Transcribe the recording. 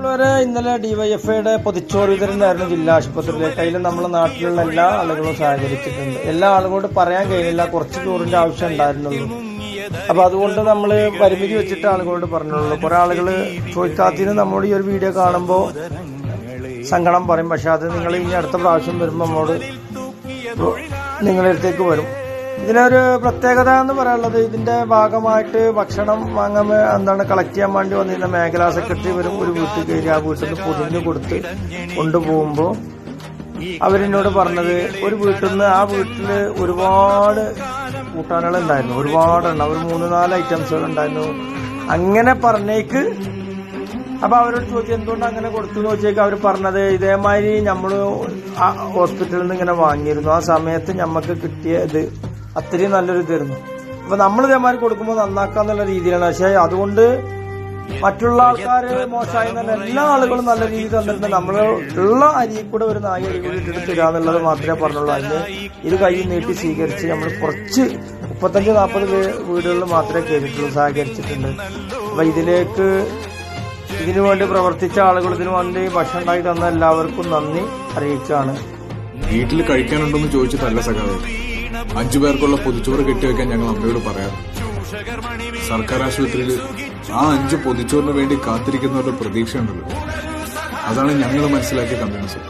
പ്രിയമുള്ളവരെ, ഇന്നലെ ഡിവൈഎഫ്ഐയുടെ പൊതിച്ചോറ് വിതരണമായിരുന്നു ജില്ലാ ആശുപത്രിയിലേക്ക്. അതിൽ നമ്മുടെ നാട്ടിലുള്ള എല്ലാ ആളുകളും സഹകരിച്ചിട്ടുണ്ട്. എല്ലാ ആളുകളോട് പറയാൻ കഴിയില്ല, കുറച്ച് ചോറിന്റെ ആവശ്യം ഉണ്ടായിരുന്നുള്ളൂ. അപ്പൊ അതുകൊണ്ട് നമ്മൾ പരിമിതി വെച്ചിട്ട് ആളുകളോട് പറഞ്ഞുള്ളൂ. കുറെ ആളുകൾ ചോദിക്കാത്തതിന് നമ്മുടെ ഈ ഒരു വീഡിയോ കാണുമ്പോൾ സങ്കടം പറയും. പക്ഷെ അത് നിങ്ങൾ ഇനി അടുത്ത പ്രാവശ്യം വരുമ്പോൾ നമ്മോട് നിങ്ങളുടെ അടുത്തേക്ക് വരും. ഇതിനൊരു പ്രത്യേകത എന്ന് പറയാനുള്ളത്, ഇതിന്റെ ഭാഗമായിട്ട് ഭക്ഷണം വാങ്ങാൻ കളക്ട് ചെയ്യാൻ വേണ്ടി വന്നിരുന്ന മേഖലാ സെക്രട്ടറി വരും. ഒരു വീട്ടിൽ കയറി ആ വീട്ടിൽ നിന്ന് പൊതിഞ്ഞു കൊടുത്ത് കൊണ്ടുപോകുമ്പോൾ അവരെന്നോട് പറഞ്ഞത്, ഒരു വീട്ടിൽ നിന്ന് ആ വീട്ടില് ഒരുപാട് കൂട്ടാനുകൾ ഉണ്ടായിരുന്നു, ഒരുപാടെണ്ണം, ഒരു 3-4 ഐറ്റംസുകൾ ഉണ്ടായിരുന്നു. അങ്ങനെ പറഞ്ഞേക്ക്. അപ്പൊ അവരോട് ചോദിച്ചു എന്തുകൊണ്ട് അങ്ങനെ കൊടുത്തു എന്ന് ചോദിച്ചേക്ക് അവർ പറഞ്ഞത്, ഇതേമാതിരി നമ്മള് ആ ഹോസ്പിറ്റലിൽ നിന്ന് ഇങ്ങനെ വാങ്ങിയിരുന്നു. ആ സമയത്ത് ഞമ്മക്ക് കിട്ടിയത് അത്രയും നല്ലൊരു ഇതായിരുന്നു. അപ്പൊ നമ്മൾ ഇതേമാതിരി കൊടുക്കുമ്പോൾ നന്നാക്കാന്നുള്ള രീതിയിലാണ്. പക്ഷെ അതുകൊണ്ട് മറ്റുള്ള ആൾക്കാര് മോശമായി തന്നെ എല്ലാ ആളുകളും നല്ല രീതിയിൽ തന്നിട്ടുണ്ട്. നമ്മൾ ഉള്ള അരിയിൽ കൂടെ ഒരു 4 അരി കൂടി ഇട്ടിട്ട് തരാന്നുള്ളത് മാത്രമേ പറഞ്ഞുള്ളൂ. അതിന് ഇത് കൈ നീട്ടി സ്വീകരിച്ച് നമ്മൾ കുറച്ച് 35-40 വീടുകളിൽ മാത്രമേ കേട്ടിട്ടുള്ളൂ, സഹകരിച്ചിട്ടുണ്ട്. അപ്പൊ ഇതിനു വേണ്ടി പ്രവർത്തിച്ച ആളുകൾ, ഇതിനു വേണ്ടി ഭക്ഷണം ഉണ്ടാക്കി തന്ന എല്ലാവർക്കും നന്ദി അറിയിക്കുകയാണ്. വീട്ടിൽ കഴിക്കാനുണ്ടെന്ന് ചോദിച്ചിട്ടല്ല സഖാവേ, 5 പേർക്കുള്ള പൊതിച്ചോറ് കെട്ടിവെക്കാൻ ഞങ്ങൾ അമ്മയോട് പറയാറ്. സർക്കാർ ആശുപത്രിയിൽ ആ 5 പൊതിച്ചോറിന് വേണ്ടി കാത്തിരിക്കുന്നവരുടെ പ്രതീക്ഷയുണ്ടല്ലോ, അതാണ് ഞങ്ങൾ മനസ്സിലാക്കിയ കമ്മ്യൂണിസം.